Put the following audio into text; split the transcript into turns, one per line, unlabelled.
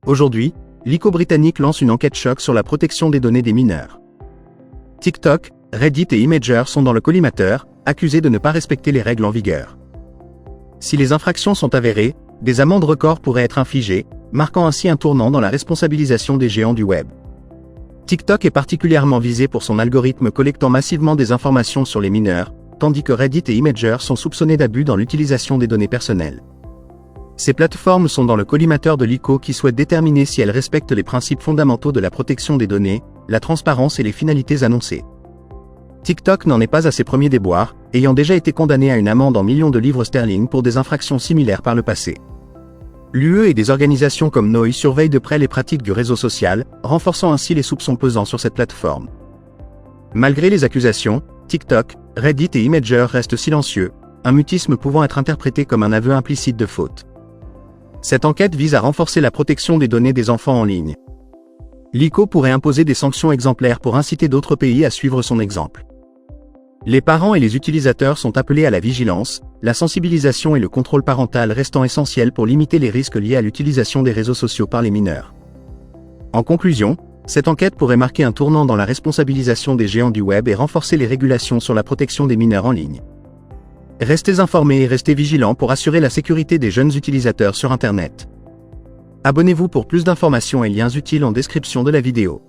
Aujourd'hui, l'ICO britannique lance une enquête choc sur la protection des données des mineurs. TikTok, Reddit et Imgur sont dans le collimateur, accusés de ne pas respecter les règles en vigueur. Si les infractions sont avérées, des amendes records pourraient être infligées, marquant ainsi un tournant dans la responsabilisation des géants du web. TikTok est particulièrement visé pour son algorithme collectant massivement des informations sur les mineurs, tandis que Reddit et Imgur sont soupçonnés d'abus dans l'utilisation des données personnelles. Ces plateformes sont dans le collimateur de l'ICO qui souhaite déterminer si elles respectent les principes fondamentaux de la protection des données, la transparence et les finalités annoncées. TikTok n'en est pas à ses premiers déboires, ayant déjà été condamné à une amende en millions de livres sterling pour des infractions similaires par le passé. L'UE et des organisations comme Noi surveillent de près les pratiques du réseau social, renforçant ainsi les soupçons pesant sur cette plateforme. Malgré les accusations, TikTok, Reddit et Imgur restent silencieux, un mutisme pouvant être interprété comme un aveu implicite de faute. Cette enquête vise à renforcer la protection des données des enfants en ligne. L'ICO pourrait imposer des sanctions exemplaires pour inciter d'autres pays à suivre son exemple. Les parents et les utilisateurs sont appelés à la vigilance, la sensibilisation et le contrôle parental restant essentiels pour limiter les risques liés à l'utilisation des réseaux sociaux par les mineurs. En conclusion, cette enquête pourrait marquer un tournant dans la responsabilisation des géants du web et renforcer les régulations sur la protection des mineurs en ligne. Restez informés et restez vigilants pour assurer la sécurité des jeunes utilisateurs sur Internet. Abonnez-vous pour plus d'informations et liens utiles en description de la vidéo.